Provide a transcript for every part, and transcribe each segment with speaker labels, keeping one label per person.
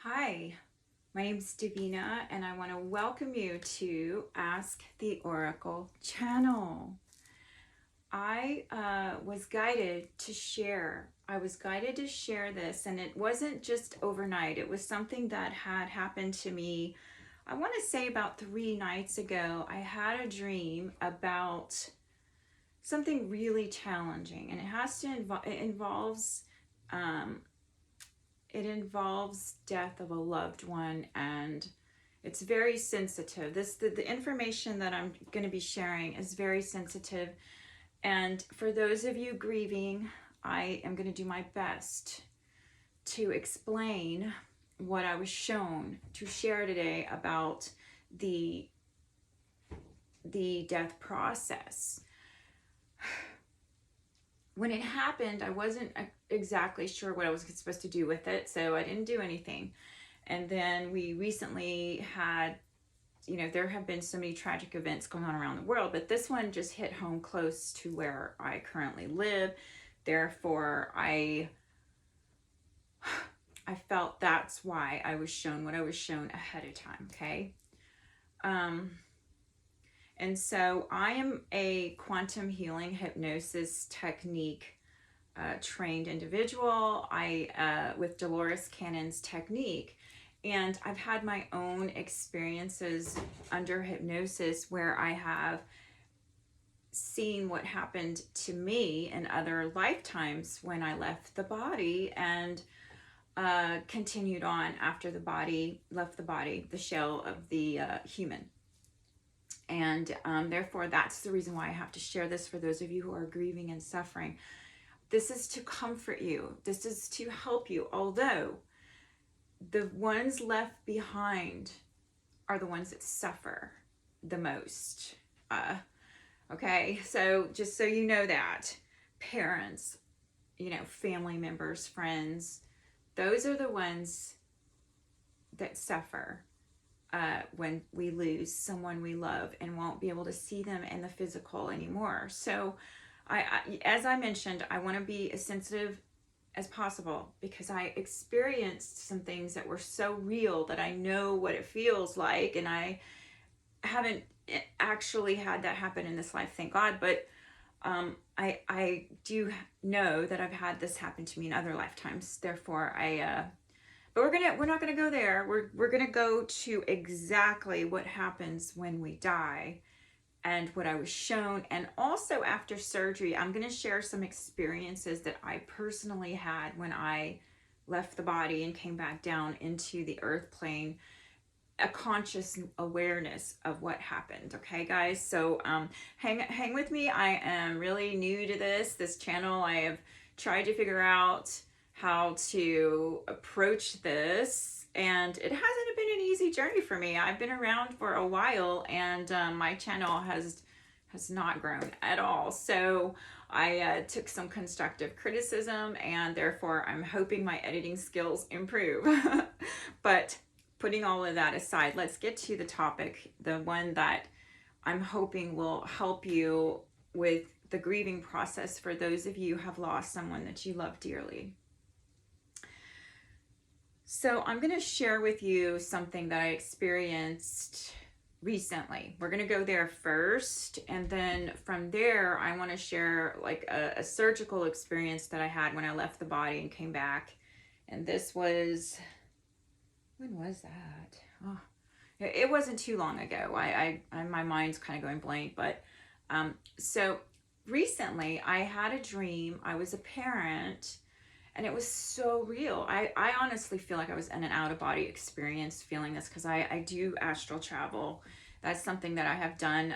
Speaker 1: Hi, my name is Davina, and I want to welcome you to Ask the Oracle channel. I was guided to share. I was guided to share this, and it wasn't just overnight. It was something that had happened to me, I want to say about 3 nights ago. I had a dream about something really challenging, and um, it involves death of a loved one, and it's very sensitive. The information that I'm going to be sharing is very sensitive, and for those of you grieving, I am going to do my best to explain what I was shown to share today about the death process. When it happened, I wasn't exactly sure what I was supposed to do with it, so I didn't do anything. And then we recently had, there have been so many tragic events going on around the world, but this one just hit home close to where I currently live. Therefore, I felt that's why I was shown what I was shown ahead of time, okay? And so I am a quantum healing hypnosis technique trained individual. With Dolores Cannon's technique, and I've had my own experiences under hypnosis where I have seen what happened to me in other lifetimes when I left the body and continued on after the body left the body, the shell of the human. And therefore, that's the reason why I have to share this for those of you who are grieving and suffering. This is to comfort you. This is to help you. Although the ones left behind are the ones that suffer the most. Okay, so just so you know that. Parents, family members, friends, those are the ones that suffer when we lose someone we love and won't be able to see them in the physical anymore. So as I mentioned, I want to be as sensitive as possible because I experienced some things that were so real that I know what it feels like, and I haven't actually had that happen in this life, thank God, but I do know that I've had this happen to me in other lifetimes. Therefore, but we're not gonna go there. We're gonna go to exactly what happens when we die and what I was shown. And also after surgery, I'm gonna share some experiences that I personally had when I left the body and came back down into the earth plane, a conscious awareness of what happened. Okay, guys, so hang with me. I am really new to this channel. I have tried to figure out how to approach this, and it hasn't been an easy journey for me. I've been around for a while, and my channel has not grown at all. So I took some constructive criticism, and therefore I'm hoping my editing skills improve. But putting all of that aside, let's get to the topic, the one that I'm hoping will help you with the grieving process for those of you who have lost someone that you love dearly. So I'm going to share with you something that I experienced recently. We're going to go there first, and then from there I want to share like a surgical experience that I had when I left the body and came back. And this was, when was that? Oh, it wasn't too long ago. My mind's kind of going blank, but so recently I had a dream. I was a parent, and it was so real. I honestly feel like I was in an out-of-body experience feeling this because I do astral travel. That's something that I have done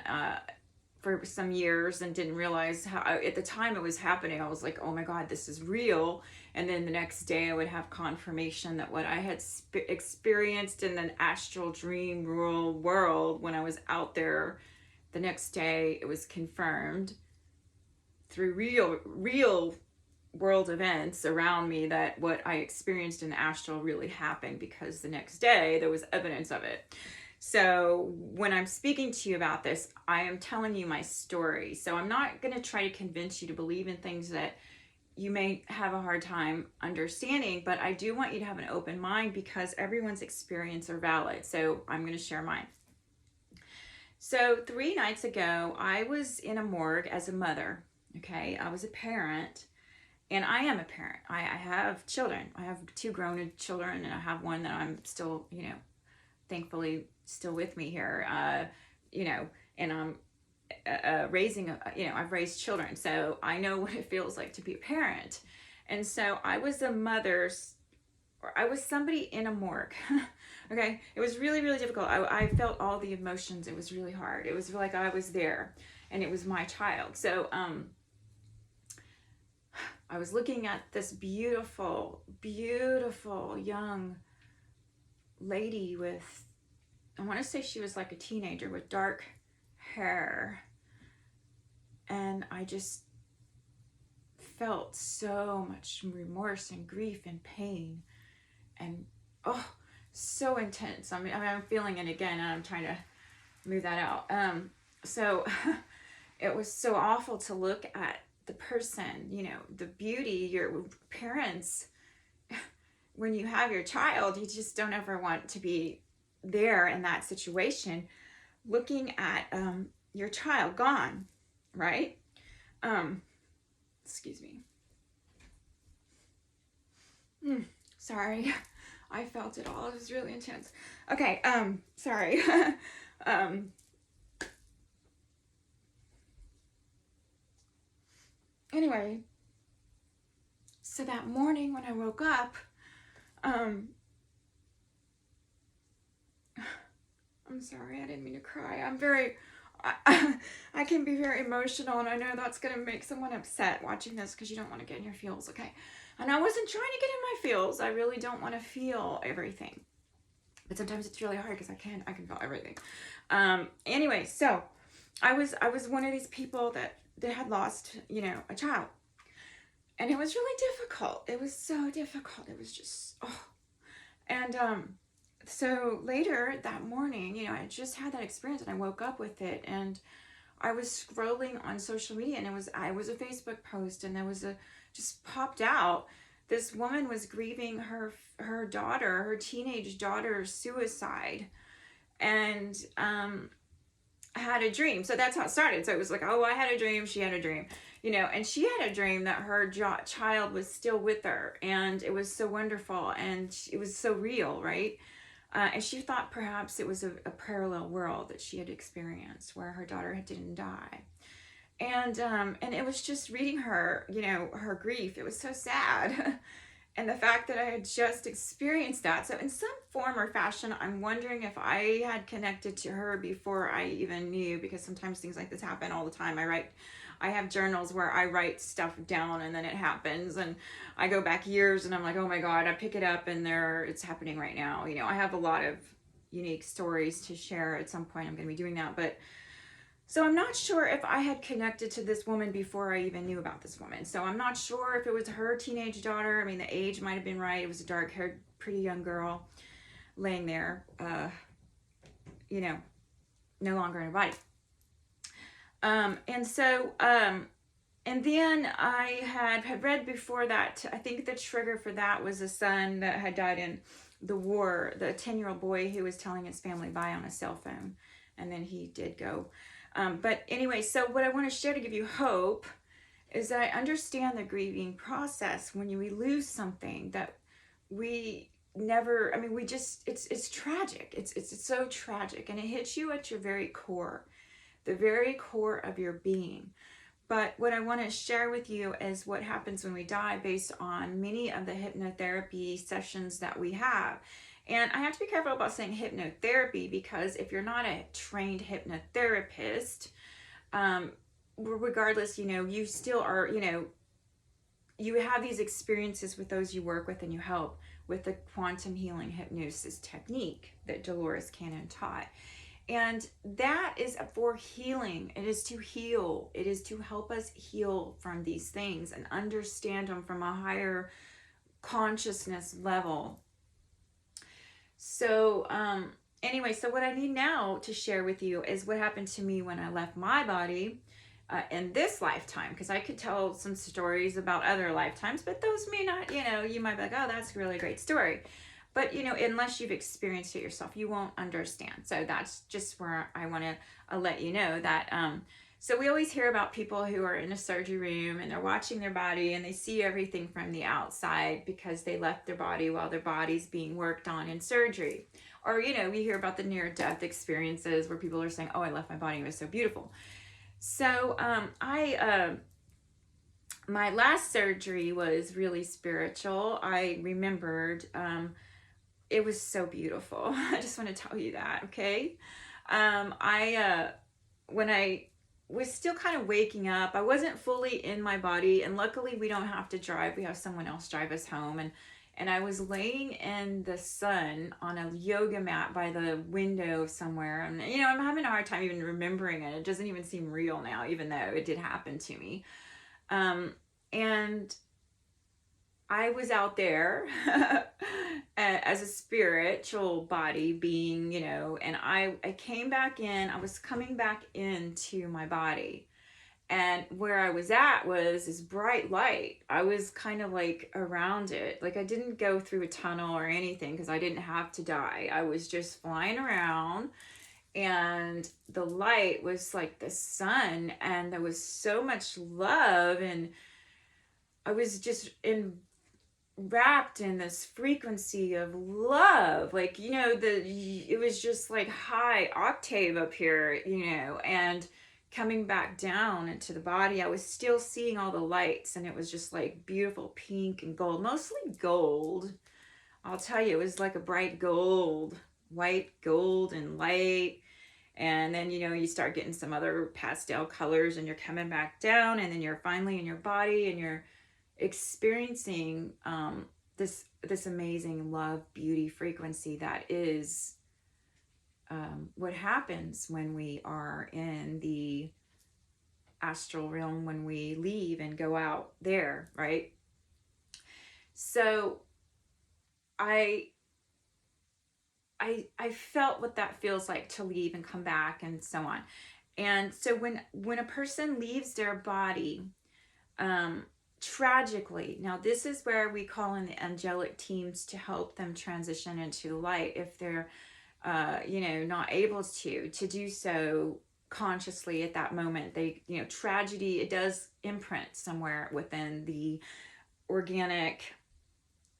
Speaker 1: for some years and didn't realize how, at the time it was happening, I was like, oh my God, this is real. And then the next day I would have confirmation that what I had experienced in an astral dream real world when I was out there, the next day it was confirmed through real world events around me that what I experienced in the astral really happened, because the next day there was evidence of it. So when I'm speaking to you about this, I am telling you my story. So I'm not going to try to convince you to believe in things that you may have a hard time understanding, but I do want you to have an open mind because everyone's experience are valid. So I'm going to share mine. So 3 nights ago, I was in a morgue as a mother. Okay, I was a parent, and I am a parent. I have children. I have 2 grown children, and I have one that I'm still, thankfully still with me here. And I'm raising, I've raised children, so I know what it feels like to be a parent. And so I was a mother, or I was somebody in a morgue. Okay, it was really, really difficult. I felt all the emotions. It was really hard. It was like I was there, and it was my child. So I was looking at this beautiful, beautiful young lady with, I want to say she was like a teenager with dark hair. And I just felt so much remorse and grief and pain, and so intense. I mean, I'm feeling it again, and I'm trying to move that out. So it was so awful to look at the person, the beauty, your parents. When you have your child, you just don't ever want to be there in that situation, looking at your child gone, right? Excuse me. Sorry. I felt it all. It was really intense. Okay, sorry. Anyway, so that morning when I woke up, I'm sorry, I didn't mean to cry. I can be very emotional, and I know that's going to make someone upset watching this because you don't want to get in your feels, okay? And I wasn't trying to get in my feels. I really don't want to feel everything. But sometimes it's really hard because I can feel everything. Anyway, so I was one of these people that had lost, a child. And it was really difficult. It was so difficult. It was just, And so later that morning, I just had that experience, and I woke up with it, and I was scrolling on social media, and it was a Facebook post, and there was just popped out. This woman was grieving her daughter, her teenage daughter's suicide, and had a dream. So that's how it started. So it was like, I had a dream. She had a dream, and she had a dream that her child was still with her, and it was so wonderful, and it was so real, right? And she thought perhaps it was a parallel world that she had experienced where her daughter didn't die. And it was just reading her, her grief. It was so sad. And the fact that I had just experienced that. So in some form or fashion, I'm wondering if I had connected to her before I even knew, because sometimes things like this happen all the time. I have journals where I write stuff down, and then it happens, and I go back years, and I'm like, oh my God, I pick it up, and it's happening right now. I have a lot of unique stories to share. At some point I'm going to be doing that, but so I'm not sure if I had connected to this woman before I even knew about this woman. So I'm not sure if it was her teenage daughter. I mean, the age might have been right. It was a dark-haired, pretty young girl laying there, no longer in her body. And then I had read before that, I think the trigger for that was a son that had died in the war, the 10-year-old boy who was telling his family bye on a cell phone. And then he did go. But anyway, so what I want to share to give you hope is that I understand the grieving process when we lose something that we never, it's tragic. It's so tragic, and it hits you at your very core, the very core of your being. But what I want to share with you is what happens when we die based on many of the hypnotherapy sessions that we have. And I have to be careful about saying hypnotherapy, because if you're not a trained hypnotherapist, regardless, you still are, you have these experiences with those you work with, and you help with the quantum healing hypnosis technique that Dolores Cannon taught. And that is for healing. It is to heal. It is to help us heal from these things and understand them from a higher consciousness level. So anyway, so what I need now to share with you is what happened to me when I left my body in this lifetime, because I could tell some stories about other lifetimes, but those may not, you might be like, oh, that's a really great story. But, unless you've experienced it yourself, you won't understand. So that's just where I want to let you know that. So we always hear about people who are in a surgery room and they're watching their body and they see everything from the outside because they left their body while their body's being worked on in surgery. Or, we hear about the near-death experiences where people are saying, oh, I left my body, it was so beautiful. So my last surgery was really spiritual. I remembered it was so beautiful. I just want to tell you that, okay? When I was still kind of waking up, I wasn't fully in my body, and luckily we don't have to drive. We have someone else drive us home, and I was laying in the sun on a yoga mat by the window somewhere. And, I'm having a hard time even remembering it. It doesn't even seem real now, even though it did happen to me. And I was out there as a spiritual body being, and I came back in. I was coming back into my body. And where I was at was this bright light. I was kind of like around it. Like I didn't go through a tunnel or anything because I didn't have to die. I was just flying around, and the light was like the sun, and there was so much love, and I was just wrapped in this frequency of love. Like, it was just like high octave up here, and coming back down into the body, I was still seeing all the lights, and it was just like beautiful pink and gold, mostly gold. I'll tell you, it was like a bright gold, white gold and light. And then, you start getting some other pastel colors, and you're coming back down, and then you're finally in your body, and you're experiencing this amazing love, beauty, frequency that is what happens when we are in the astral realm, when we leave and go out there, right? So I felt what that feels like to leave and come back and so on. And so when a person leaves their body, tragically, now this is where we call in the angelic teams to help them transition into the light if they're not able to do so consciously at that moment. They, tragedy, it does imprint somewhere within the organic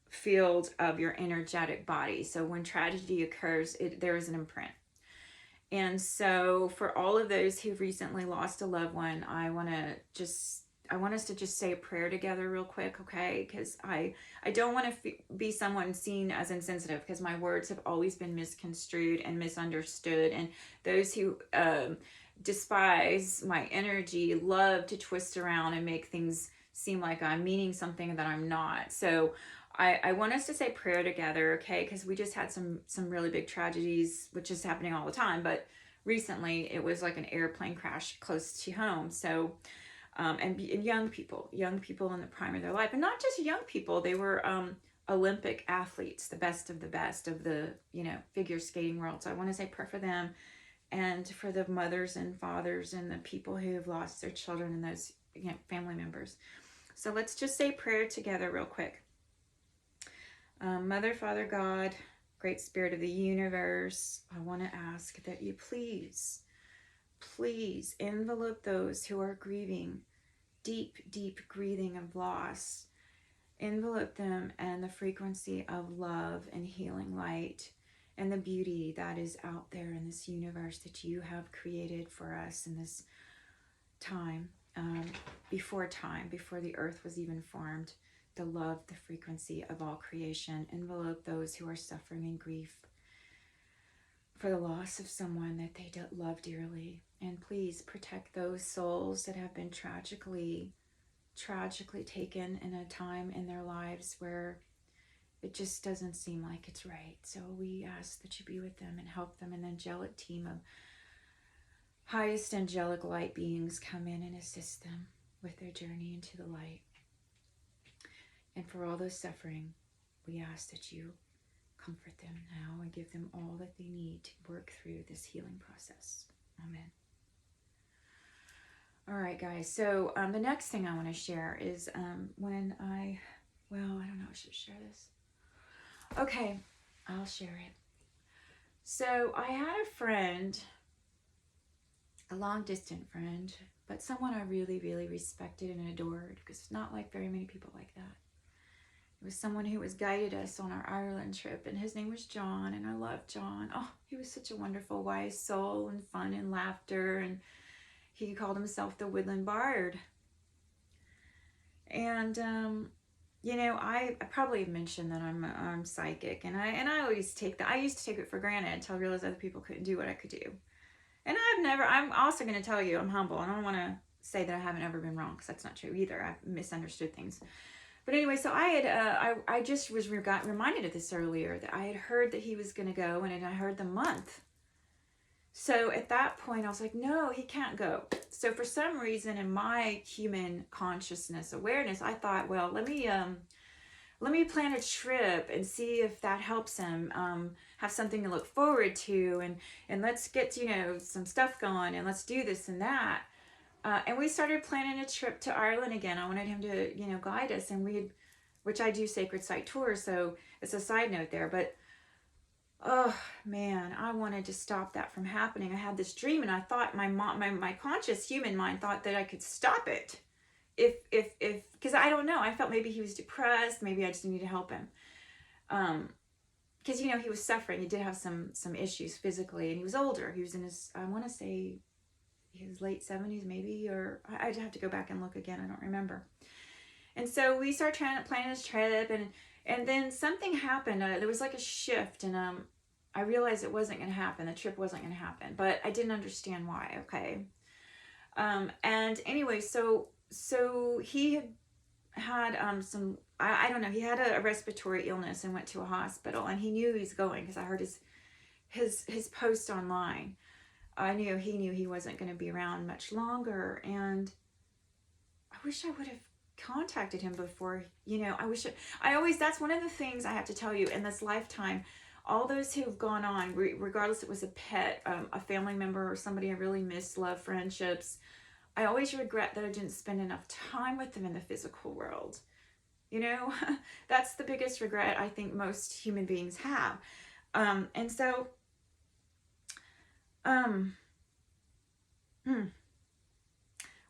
Speaker 1: field of your energetic body. So when tragedy occurs, there is an imprint. And so for all of those who've recently lost a loved one, I want us to just say a prayer together real quick, okay? Because I don't want to be someone seen as insensitive, because my words have always been misconstrued and misunderstood. And those who despise my energy love to twist around and make things seem like I'm meaning something that I'm not. So I want us to say prayer together, okay? Because we just had some really big tragedies, which is happening all the time. But recently it was like an airplane crash close to home. So and young people in the prime of their life, and not just young people, they were Olympic athletes, the best of the figure skating world. So I want to say prayer for them, and for the mothers and fathers and the people who have lost their children and those family members. So let's just say prayer together real quick. Mother, Father, God, Great Spirit of the universe, I want to ask that you please envelope those who are grieving, deep grieving of loss. Envelope them in the frequency of love and healing light and the beauty that is out there in this universe that you have created for us in this time, before the earth was even formed. The love, the frequency of all creation. Envelope those who are suffering in grief for the loss of someone that they love dearly. And please protect those souls that have been tragically taken in a time in their lives where it just doesn't seem like it's right. So we ask that you be with them and help them. An angelic team of highest angelic light beings come in and assist them with their journey into the light. And for all those suffering, we ask that you comfort them now and give them all that they need to work through this healing process. Amen. All right, guys. So the next thing I want to share is when well, I don't know, I should share this. Okay, I'll share it. So I had a friend, a long distant friend, but someone I really, really respected and adored, because it's not like very many people like that. It was someone who was guided us on our Ireland trip, and his name was John, and I loved John. Oh, he was such a wonderful, wise soul, and fun and laughter, and he called himself the Woodland Bard. And you know, I probably mentioned that I'm psychic, and I always take that. I used to take it for granted until I realized other people couldn't do what I could do. And I'm also going to tell you, I'm humble. I don't want to say that I haven't ever been wrong, because that's not true either. I've misunderstood things. But anyway, so I had, I just got reminded of this earlier, that I had heard that he was going to go, and I heard the month. So at that point, I was like, no, he can't go. So for some reason, in my human consciousness awareness, I thought, well, let me plan a trip and see if that helps him have something to look forward to, and let's get, you know, some stuff going, and let's do this and that. And we started planning a trip to Ireland again. I wanted him to, you know, guide us, and which I do sacred site tours, so it's a side note there, but oh man, I wanted to stop that from happening. I had this dream, and I thought my conscious human mind thought that I could stop it. If because I don't know, I felt maybe he was depressed, maybe I just needed to help him. Because you know, he was suffering. He did have some issues physically, and he was older. He was in his, I want to say his late 70s maybe, or I'd have to go back and look again, I don't remember. And so we started planning this trip, and then something happened. There was like a shift, and I realized it wasn't going to happen. The trip wasn't going to happen, but I didn't understand why. Okay. And anyway, so he had some, I don't know, he had a respiratory illness and went to a hospital, and he knew he was going, because I heard his post online. I knew he wasn't going to be around much longer, and I wish I would have contacted him before, you know. That's one of the things I have to tell you in this lifetime. All those who've gone on, regardless it was a pet, a family member, or somebody I really miss, love, friendships, I always regret that I didn't spend enough time with them in the physical world. You know, that's the biggest regret I think most human beings have. And so,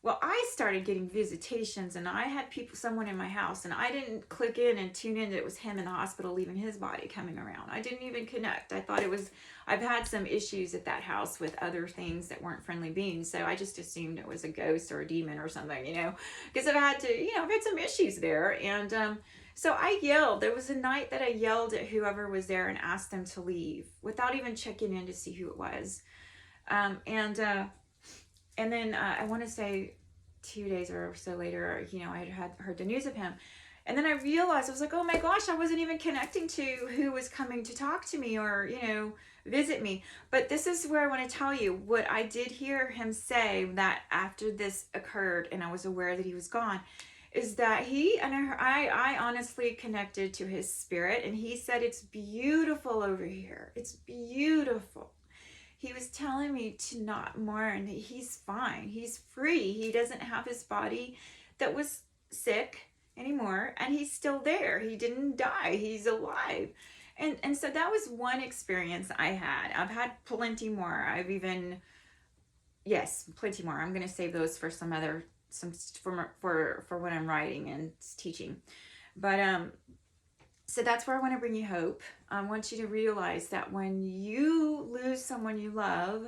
Speaker 1: well, I started getting visitations, and I had someone in my house, and I didn't click in and tune in that it was him in the hospital leaving his body coming around. I didn't even connect. I thought it was, I've had some issues at that house with other things that weren't friendly beings, so I just assumed it was a ghost or a demon or something, you know, because I've had some issues there. And so I yelled. There was a night that I yelled at whoever was there and asked them to leave without even checking in to see who it was. And then I want to say 2 days or so later, you know, I had heard the news of him. And then I realized, I was like, oh my gosh, I wasn't even connecting to who was coming to talk to me or, you know, visit me. But this is where I want to tell you what I did hear him say, that after this occurred and I was aware that he was gone, is that I honestly connected to his spirit, and he said, it's beautiful over here. It's beautiful. He was telling me to not mourn, that he's fine. He's free. He doesn't have his body that was sick anymore, and he's still there. He didn't die. He's alive. And so that was one experience I had. I've had plenty more. Plenty more. I'm going to save those for for when I'm writing and teaching. But so that's where I want to bring you hope. I want you to realize that when you lose someone you love,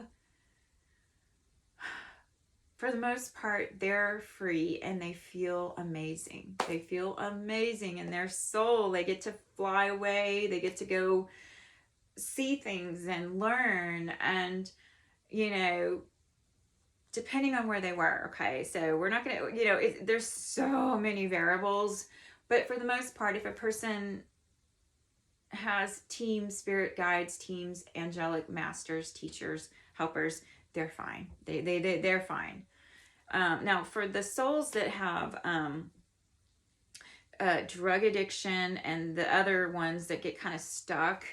Speaker 1: for the most part, they're free and they feel amazing. They feel amazing in their soul. They get to fly away. They get to go see things and learn. And, you know, depending on where they were. Okay, so we're not going to, you know, there's so many variables. But for the most part, if a person has teams, spirit guides, teams, angelic masters, teachers, helpers, they're fine. They're fine. Now, for the souls that have drug addiction and the other ones that get kind of stuck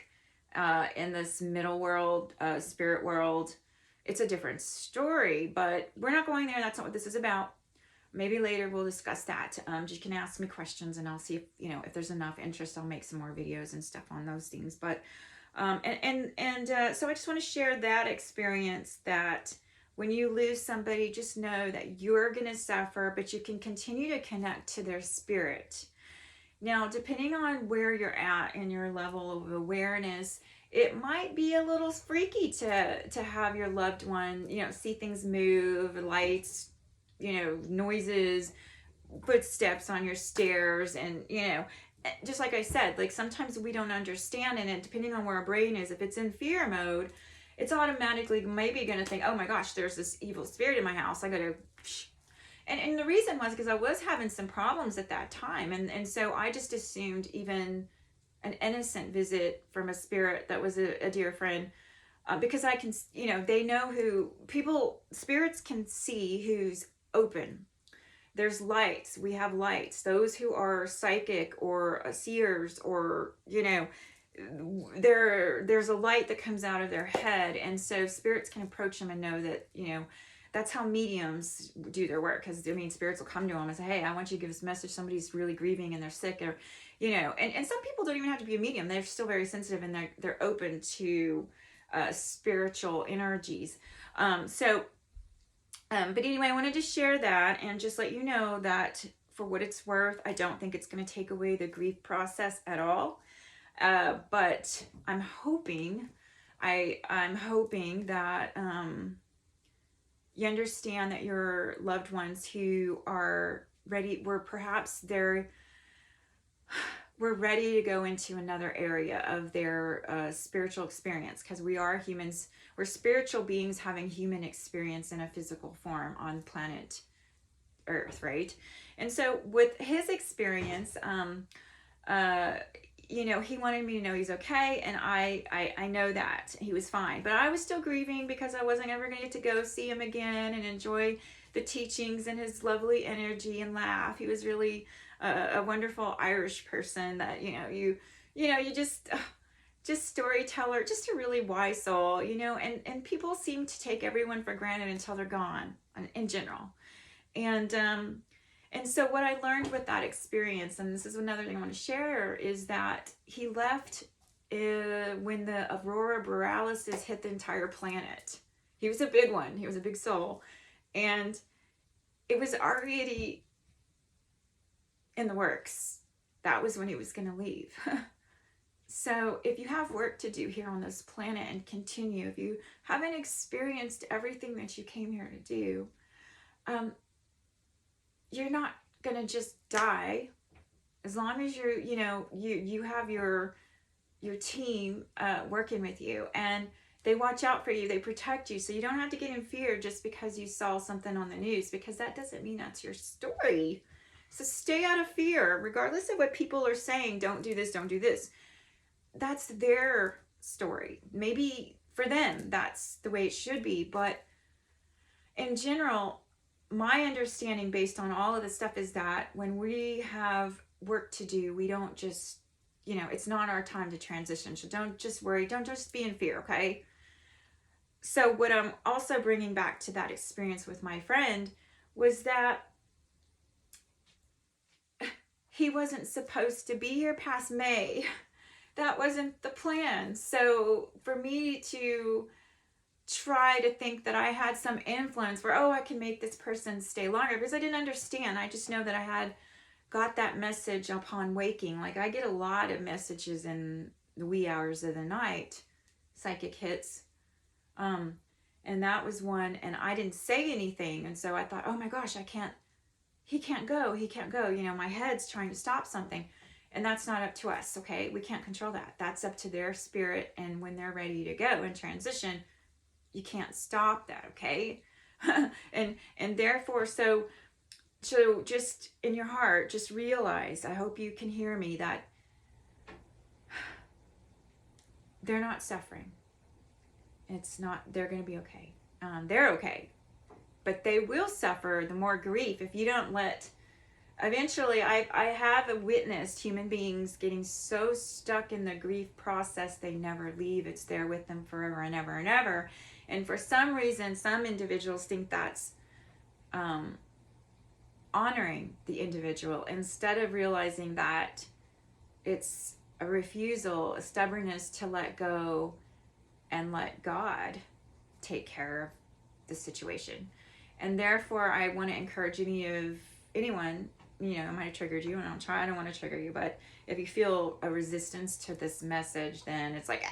Speaker 1: in this middle world, spirit world, it's a different story, but we're not going there. That's not what this is about. Maybe later we'll discuss that. You can ask me questions and I'll see if, if there's enough interest, I'll make some more videos and stuff on those things. But, so I just want to share that experience, that when you lose somebody, just know that you're going to suffer, but you can continue to connect to their spirit. Now, depending on where you're at in your level of awareness, it might be a little freaky to have your loved one, see things move, lights, noises, footsteps on your stairs, and just like I said, like sometimes we don't understand, and depending on where our brain is, if it's in fear mode, it's automatically maybe going to think, oh my gosh, there's this evil spirit in my house, I gotta and the reason was because I was having some problems at that time, and so I just assumed even an innocent visit from a spirit that was a dear friend, because I can, they know spirits can see who's open. There's lights. We have lights. Those who are psychic or seers, or there's a light that comes out of their head, and so spirits can approach them and know that that's how mediums do their work. Because spirits will come to them and say, hey, I want you to give this message, somebody's really grieving and they're sick, or and some people don't even have to be a medium. They're still very sensitive, and they're open to spiritual energies. But anyway, I wanted to share that and just let you know that, for what it's worth, I don't think it's going to take away the grief process at all. But I'm hoping that you understand that your loved ones who are ready, we're ready to go into another area of their spiritual experience, because we are humans. We're spiritual beings having human experience in a physical form on planet Earth, right? And so with his experience, he wanted me to know he's okay, and I know that he was fine. But I was still grieving because I wasn't ever going to get to go see him again and enjoy the teachings and his lovely energy and laugh. He was really a wonderful Irish person that, you just storyteller, just a really wise soul, and people seem to take everyone for granted until they're gone, in general. And so what I learned with that experience, and this is another thing I want to share, is that he left when the aurora borealis hit the entire planet. He was a big one. He was a big soul. And it was already in the works. That was when he was going to leave. So if you have work to do here on this planet and continue, if you haven't experienced everything that you came here to do, you're not going to just die. As long as you have your team working with you, and they watch out for you, they protect you, so you don't have to get in fear just because you saw something on the news, because that doesn't mean that's your story. So stay out of fear, regardless of what people are saying. Don't do this, don't do this. That's their story. Maybe for them, that's the way it should be. But in general, my understanding based on all of this stuff is that when we have work to do, we don't just, it's not our time to transition. So don't just worry. Don't just be in fear, okay? So what I'm also bringing back to that experience with my friend was that he wasn't supposed to be here past May. That wasn't the plan. So for me to try to think that I had some influence where, I can make this person stay longer, because I didn't understand. I just know that I had got that message upon waking. Like, I get a lot of messages in the wee hours of the night, psychic hits. And that was one, and I didn't say anything. And so I thought, oh my gosh, he can't go. My head's trying to stop something. And that's not up to us, okay? We can't control that. That's up to their spirit, and when they're ready to go and transition, you can't stop that, okay? and therefore, so just in your heart, just realize, I hope you can hear me, that they're not suffering. They're going to be okay. They're okay. But they will suffer the more grief if you don't let eventually I have witnessed human beings getting so stuck in the grief process they never leave. It's there with them forever and ever and ever. And for some reason, some individuals think that's honoring the individual, instead of realizing that it's a refusal, a stubbornness to let go and let God take care of the situation. And therefore, I want to encourage anyone, it might have triggered you, and I don't want to trigger you, but if you feel a resistance to this message, then it's like,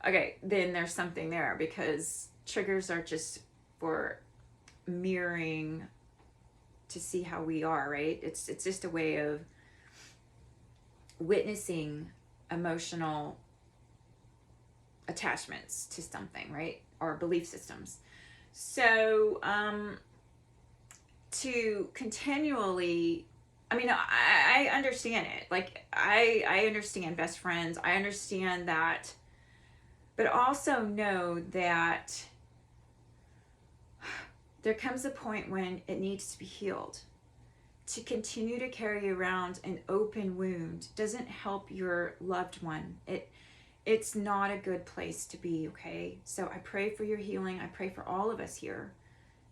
Speaker 1: okay, then there's something there, because triggers are just for mirroring to see how we are, right? It's just a way of witnessing emotional attachments to something, right? Or belief systems. So, to continually, I understand it. Like, I understand best friends. I understand that. But also know that there comes a point when it needs to be healed. To continue to carry around an open wound doesn't help your loved one. It's not a good place to be, okay? So I pray for your healing. I pray for all of us here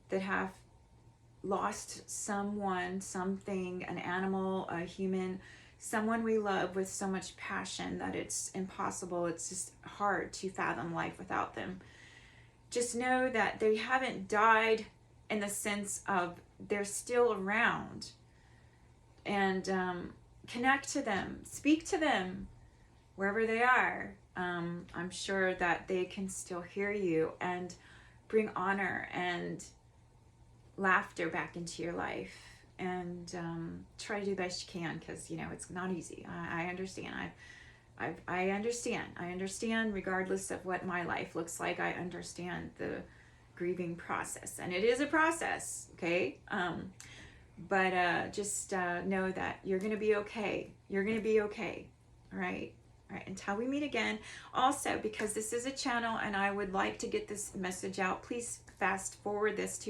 Speaker 1: that have lost someone, something, an animal, a human, someone we love with so much passion that it's impossible. It's just hard to fathom life without them. Just know that they haven't died in the sense of they're still around. And connect to them, speak to them wherever they are. I'm sure that they can still hear you, and bring honor and laughter back into your life. And try to do the best you can, because it's not easy. I understand. I understand regardless of what my life looks like. I understand the grieving process, and it is a process, okay? But just know that you're going to be okay. You're going to be okay. All right? All right. Until we meet again. Also, because this is a channel and I would like to get this message out, please fast forward this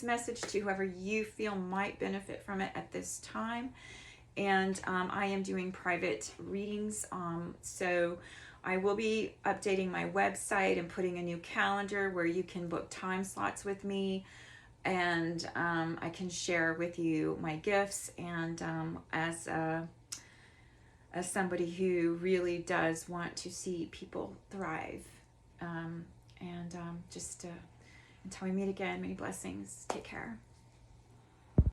Speaker 1: message to whoever you feel might benefit from it at this time. And I am doing private readings. So I will be updating my website and putting a new calendar where you can book time slots with me. And I can share with you my gifts, and as somebody who really does want to see people thrive. Just until we meet again, many blessings. Take care.